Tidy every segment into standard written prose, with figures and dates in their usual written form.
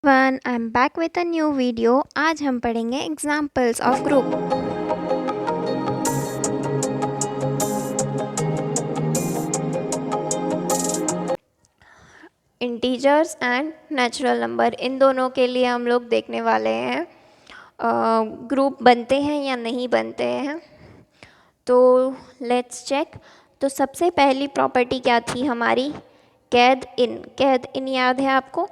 One I am back with a new video. आज हम पढ़ेंगे examples of group. Integers and natural number, इन दोनों के लिए हम लोग देखने वाले हैं ग्रुप बनते हैं या नहीं बनते हैं। तो लेट्स चेक। तो सबसे पहली प्रॉपर्टी क्या थी हमारी? कैद इन। कैद इन याद है आपको?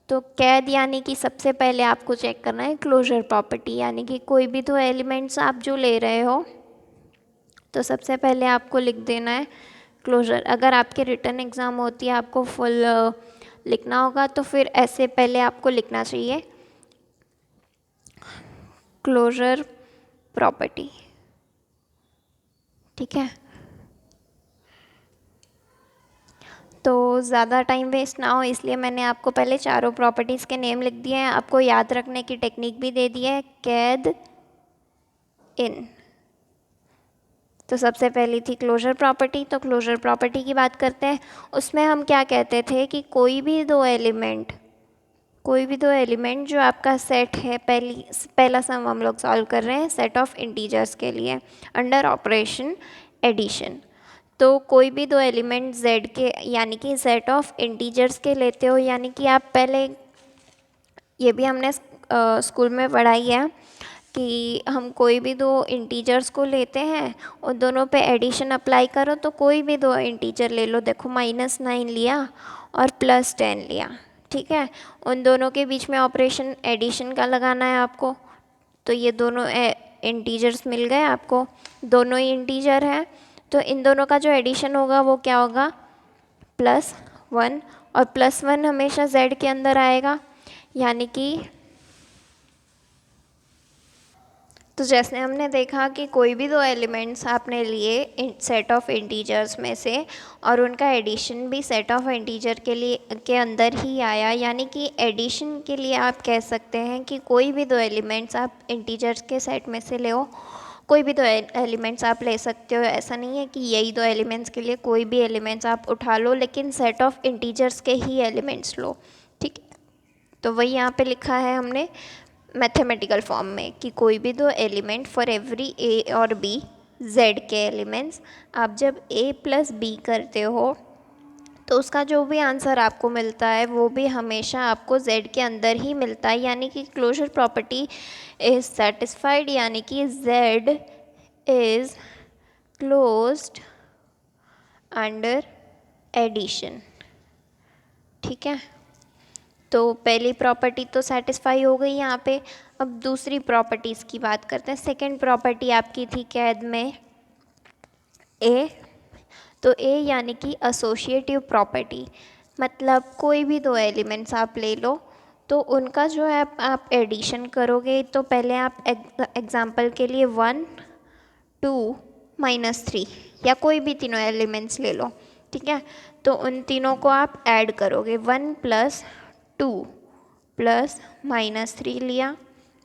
तो कैद यानी कि सबसे पहले आपको चेक करना है क्लोजर प्रॉपर्टी, यानी कि कोई भी दो एलिमेंट्स आप जो ले रहे हो तो सबसे पहले आपको लिख देना है क्लोजर। अगर आपके रिटर्न एग्ज़ाम होती है आपको फुल लिखना होगा, तो फिर ऐसे पहले आपको लिखना चाहिए क्लोजर प्रॉपर्टी। ठीक है, तो ज़्यादा टाइम वेस्ट ना हो इसलिए मैंने आपको पहले चारों प्रॉपर्टीज़ के नेम लिख दिए हैं। आपको याद रखने की टेक्निक भी दे दी है, कैद इन। तो सबसे पहली थी क्लोजर प्रॉपर्टी। तो क्लोजर प्रॉपर्टी की बात करते हैं। उसमें हम क्या कहते थे कि कोई भी दो एलिमेंट जो आपका सेट है, पहला सम हम लोग सॉल्व कर रहे हैं सेट ऑफ इंटीजर्स के लिए अंडर ऑपरेशन एडिशन। तो कोई भी दो एलिमेंट z के यानी कि सेट ऑफ इंटीजर्स के लेते हो, यानी कि आप पहले ये भी हमने स्कूल में पढ़ाई है कि हम कोई भी दो इंटीजर्स को लेते हैं और दोनों पे एडिशन अप्लाई करो। तो कोई भी दो इंटीजर ले लो, देखो -9 लिया और +10 लिया, ठीक है। उन दोनों के बीच में ऑपरेशन एडिशन का लगाना है आपको। तो ये दोनों इंटीजर्स मिल गए आपको, दोनों ही इंटीजर हैं। तो इन दोनों का जो एडिशन होगा वो क्या होगा? +1। और +1 हमेशा z के अंदर आएगा, यानी कि तो जैसे हमने देखा कि कोई भी दो एलिमेंट्स आपने लिए सेट ऑफ इंटीजर्स में से और उनका एडिशन भी सेट ऑफ इंटीजर के अंदर ही आया, यानी कि एडिशन के लिए आप कह सकते हैं कि कोई भी दो एलिमेंट्स आप इंटीजर्स के सेट में से ले, कोई भी दो एलिमेंट्स आप ले सकते हो। ऐसा नहीं है कि यही दो एलिमेंट्स के लिए कोई भी एलिमेंट्स आप उठा लो, लेकिन सेट ऑफ इंटीजर्स के ही एलिमेंट्स लो, ठीक है। तो वही यहाँ पे लिखा है हमने मैथमेटिकल फॉर्म में कि कोई भी दो एलिमेंट फॉर एवरी ए और बी, z के एलिमेंट्स, आप जब a + b करते हो तो उसका जो भी आंसर आपको मिलता है वो भी हमेशा आपको z के अंदर ही मिलता है, यानी कि क्लोजर प्रॉपर्टी इज सेटिस्फाइड, यानी कि z is closed under addition. ठीक है, तो पहली प्रॉपर्टी तो सेटिस्फाई हो गई यहाँ पे। अब दूसरी प्रॉपर्टीज़ की बात करते हैं। सेकंड प्रॉपर्टी आपकी थी कैद में ए। तो ए यानी कि एसोसिएटिव प्रॉपर्टी, मतलब कोई भी दो एलिमेंट्स आप ले लो तो उनका जो है आप एडिशन करोगे। तो पहले आप एग्जांपल के लिए 1, 2, -3 या कोई भी तीनों एलिमेंट्स ले लो, ठीक है। तो उन तीनों को आप ऐड करोगे, 1 + 2 + -3 लिया,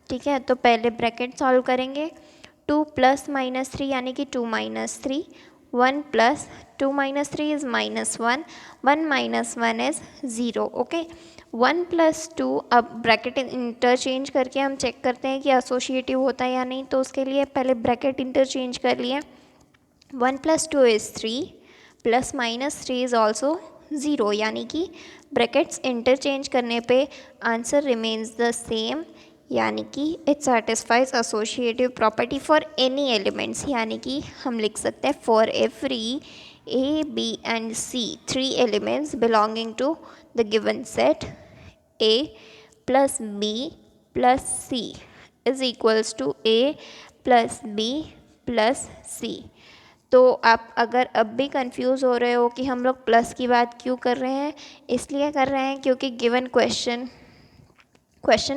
ठीक है। तो पहले ब्रैकेट सॉल्व करेंगे, 2 + -3 यानी कि 2 - 3, 1 + 2 - 3 इज़ -1, 1 - 1 इज़ 0। ओके, 1 + 2, अब ब्रैकेट इंटरचेंज करके हम चेक करते हैं कि एसोसिएटिव होता है या नहीं। तो उसके लिए पहले ब्रैकेट इंटरचेंज कर लिए, 1 + 2 इज़ 3 + -3 इज़ ऑल्सो 0, यानी कि ब्रैकेट्स इंटरचेंज करने पे आंसर रिमेन्स द सेम, यानी कि it satisfies associative property for any elements. यानी कि हम लिख सकते हैं for every a, b and c 3 elements belonging to the given set, a + b + c is equals to a + b + c. तो आप अगर अब भी कंफ्यूज हो रहे हो कि हम लोग प्लस की बात क्यों कर रहे हैं, इसलिए कर रहे हैं क्योंकि गिवन क्वेश्चन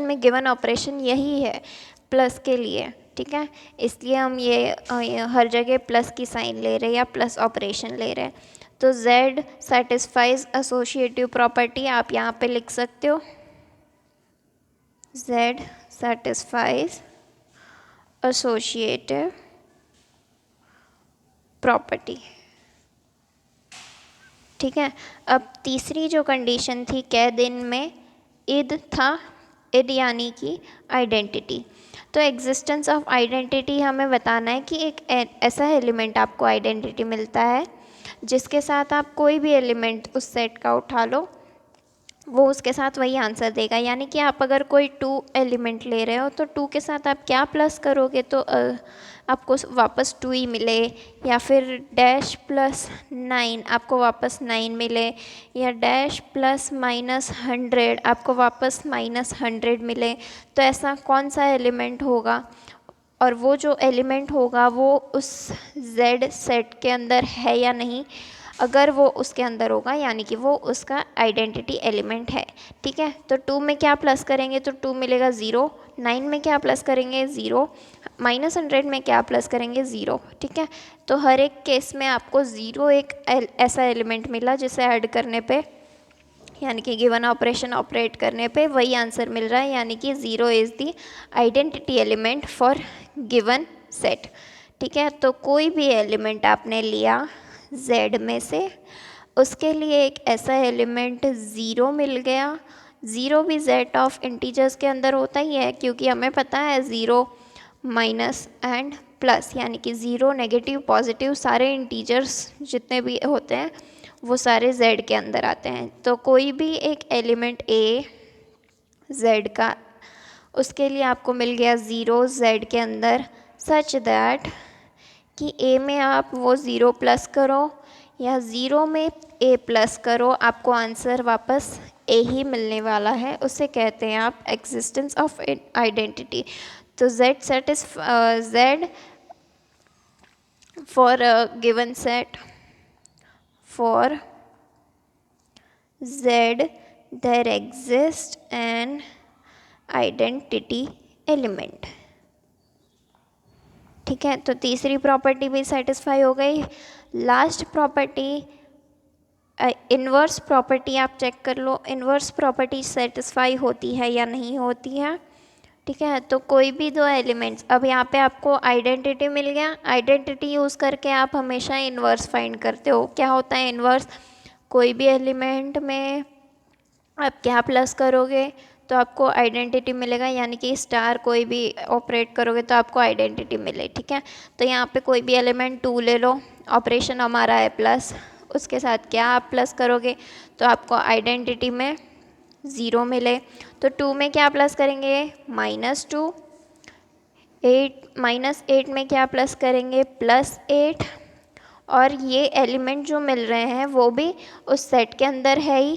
में गिवन ऑपरेशन यही है प्लस के लिए, ठीक है। इसलिए हम ये हर जगह प्लस की साइन ले रहे हैं या प्लस ऑपरेशन ले रहे हैं। तो z सेटिस्फाइज एसोसिएटिव प्रॉपर्टी आप यहाँ पे लिख सकते हो, z सेटिस्फाइज एसोसिएटिव प्रॉपर्टी, ठीक है। अब तीसरी जो कंडीशन थी कैद इन में इद था, इद यानी कि आइडेंटिटी। तो एग्जिस्टेंस ऑफ आइडेंटिटी हमें बताना है कि एक ऐसा एलिमेंट आपको आइडेंटिटी मिलता है जिसके साथ आप कोई भी एलिमेंट उस सेट का उठा लो, वो उसके साथ वही आंसर देगा। यानी कि आप अगर कोई 2 एलिमेंट ले रहे हो तो 2 के साथ आप क्या प्लस करोगे तो आपको वापस 2 ही मिले, या फिर डैश प्लस 9 आपको वापस 9 मिले, या डैश प्लस -100 आपको वापस -100 मिले। तो ऐसा कौन सा एलिमेंट होगा, और वो जो एलिमेंट होगा वो उस z सेट के अंदर है या नहीं। अगर वो उसके अंदर होगा यानी कि वो उसका आइडेंटिटी एलिमेंट है। ठीक है, तो 2 में क्या प्लस करेंगे तो 2 मिलेगा 0, 9 में क्या प्लस करेंगे 0, -100 में क्या प्लस करेंगे 0। ठीक है, तो हर एक केस में आपको 0 एक ऐसा एलिमेंट मिला जिसे ऐड करने पे यानी कि गिवन ऑपरेशन ऑपरेट करने पे वही आंसर मिल रहा है, यानी कि 0 is the identity element for given set. ठीक है, तो कोई भी एलिमेंट आपने लिया z में से, उसके लिए एक ऐसा एलिमेंट 0 मिल गया। 0 भी सेट ऑफ इंटीजर्स के अंदर होता ही है, क्योंकि हमें पता है 0 माइनस एंड प्लस, यानी कि 0 नेगेटिव पॉजिटिव सारे इंटीजर्स जितने भी होते हैं वो सारे z के अंदर आते हैं। तो कोई भी एक एलिमेंट a z का, उसके लिए आपको मिल गया 0 z के अंदर, सच दैट कि a में आप वो 0 प्लस करो या 0 में a प्लस करो, आपको आंसर वापस a ही मिलने वाला है। उसे कहते हैं आप एग्जिस्टेंस ऑफ आइडेंटिटी। तो z z for given set, for z there exists an identity element। ठीक है, तो तीसरी प्रॉपर्टी भी सेटिस्फाई हो गई। लास्ट प्रॉपर्टी इन्वर्स प्रॉपर्टी आप चेक कर लो, इन्वर्स प्रॉपर्टी सेटिस्फाई होती है या नहीं होती है। ठीक है, तो कोई भी 2 एलिमेंट्स, अब यहाँ पे आपको आइडेंटिटी मिल गया, आइडेंटिटी यूज़ करके आप हमेशा इन्वर्स फाइंड करते हो। क्या होता है इन्वर्स, कोई भी एलिमेंट में आप क्या प्लस करोगे तो आपको आइडेंटिटी मिलेगा, यानी कि स्टार कोई भी ऑपरेट करोगे तो आपको आइडेंटिटी मिले। ठीक है, तो यहाँ पे कोई भी एलिमेंट 2 ले लो, ऑपरेशन हमारा है प्लस, उसके साथ क्या आप प्लस करोगे तो आपको आइडेंटिटी में 0 मिले। तो 2 में क्या प्लस करेंगे -2, 8 में क्या प्लस करेंगे +8, और ये एलिमेंट जो मिल रहे हैं वो भी उस सेट के अंदर है ही।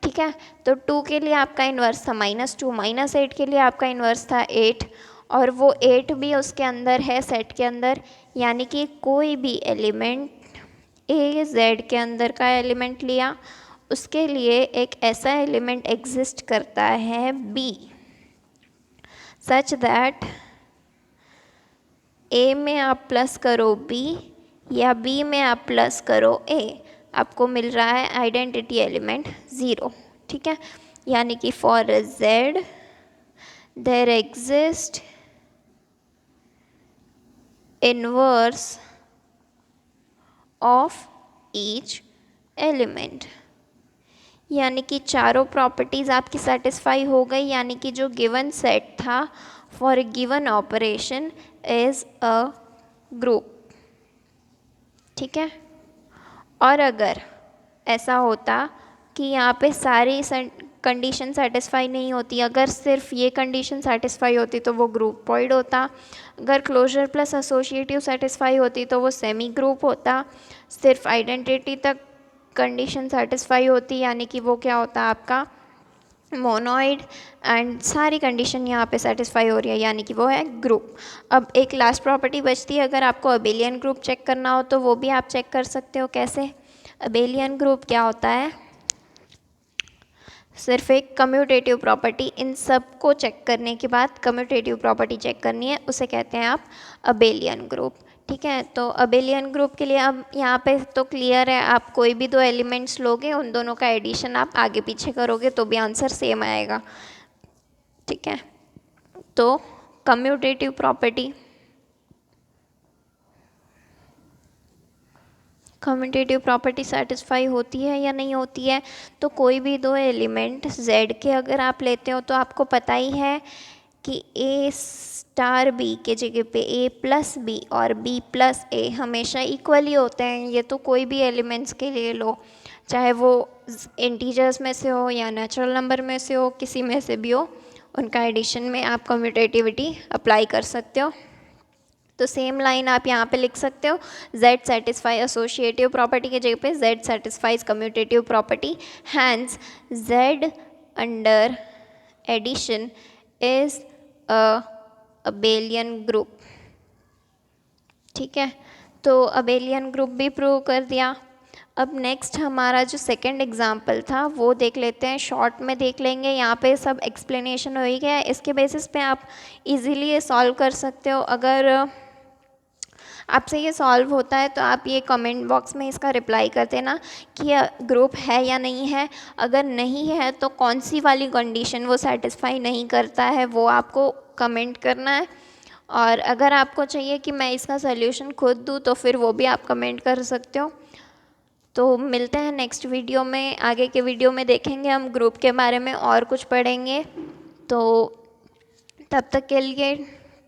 ठीक है, तो 2 के लिए आपका इन्वर्स था -2, -8 के लिए आपका इन्वर्स था 8, और वो 8 भी उसके अंदर है सेट के अंदर। यानी कि कोई भी एलिमेंट a z के अंदर का एलिमेंट लिया, उसके लिए एक ऐसा एलिमेंट एग्जिस्ट करता है b, सच दैट a में आप प्लस करो b या b में आप प्लस करो a, आपको मिल रहा है आइडेंटिटी एलिमेंट 0। ठीक है, यानी कि for z there exist inverse of each element. यानी कि चारों प्रॉपर्टीज़ आपकी सेटिस्फाई हो गई, यानी कि जो गिवन सेट था for given operation is a group. ठीक है, और अगर ऐसा होता कि यहाँ पे सारी कंडीशन सेटिस्फाई नहीं होती, अगर सिर्फ ये कंडीशन सेटिस्फाई होती तो वो ग्रुपॉइड होता, अगर क्लोजर प्लस एसोसिएटिव सेटिस्फाई होती तो वो सेमी ग्रुप होता, सिर्फ आइडेंटिटी तक कंडीशन सेटिस्फाई होती यानी कि वो क्या होता आपका मोनोइड, एंड सारी कंडीशन यहाँ पे सेटिस्फाई हो रही है यानी कि वो है ग्रुप। अब एक लास्ट प्रॉपर्टी बचती है, अगर आपको अबेलियन ग्रुप चेक करना हो तो वो भी आप चेक कर सकते हो। कैसे, अबेलियन ग्रुप क्या होता है, सिर्फ एक कम्यूटेटिव प्रॉपर्टी, इन सब को चेक करने के बाद कम्यूटेटिव प्रॉपर्टी चेक करनी है, उसे कहते हैं आप अबेलियन ग्रुप। ठीक है, तो अबेलियन ग्रुप के लिए अब यहाँ पे तो क्लियर है, आप कोई भी 2 एलिमेंट्स लोगे, उन दोनों का एडिशन आप आगे पीछे करोगे तो भी आंसर सेम आएगा। ठीक है, तो commutative property, commutative property satisfy होती है या नहीं होती है। तो कोई भी दो एलिमेंट z के अगर आप लेते हो तो आपको पता ही है कि a स्टार b के जगह पे a प्लस बी और b प्लस a हमेशा इक्वली होते हैं। ये तो कोई भी एलिमेंट्स के लिए लो, चाहे वो इंटीजर्स में से हो या नेचुरल नंबर में से हो, किसी में से भी हो, उनका एडिशन में आप कम्यूटेटिविटी अप्लाई कर सकते हो। तो सेम लाइन आप यहाँ पे लिख सकते हो, z सेटिस्फाई एसोसिएटिव प्रॉपर्टी के जगह पे z satisfies commutative property, hence z under addition is a abelian group. ठीक है, तो अबेलियन ग्रुप भी प्रूव कर दिया। अब नेक्स्ट हमारा जो सेकंड एग्जाम्पल था वो देख लेते हैं, शॉर्ट में देख लेंगे। यहाँ पे सब एक्सप्लेनेशन हो ही गया है, इसके बेसिस पे आप इजीली ये सॉल्व कर सकते हो। अगर आपसे ये सॉल्व होता है तो आप ये कमेंट बॉक्स में इसका रिप्लाई कर देना कि ये ग्रुप है या नहीं है। अगर नहीं है तो कौन सी वाली कंडीशन वो सेटिस्फाई नहीं करता है वो आपको कमेंट करना है। और अगर आपको चाहिए कि मैं इसका सल्यूशन खुद दूँ तो फिर वो भी आप कमेंट कर सकते हो। तो मिलते हैं नेक्स्ट वीडियो में। आगे के वीडियो में देखेंगे हम ग्रुप के बारे में और कुछ पढ़ेंगे। तो तब तक के लिए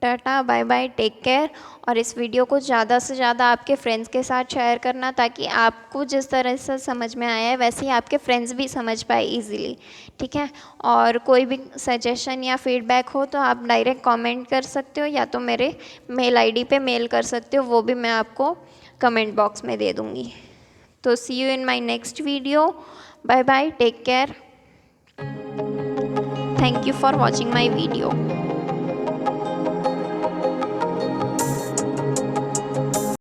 tata bye bye, take care. और इस वीडियो को ज़्यादा से ज़्यादा आपके फ्रेंड्स के साथ शेयर करना ताकि आपको जिस तरह से समझ में आया है वैसे ही आपके फ्रेंड्स भी समझ पाए इजीली। ठीक है, और कोई भी सजेशन या फीडबैक हो तो आप डायरेक्ट कमेंट कर सकते हो या तो मेरे मेल आईडी पे मेल कर सकते हो, वो भी मैं आपको कमेंट बॉक्स में दे दूँगी। तो see you in my next video. Bye bye, take care. Thank you for watching my video.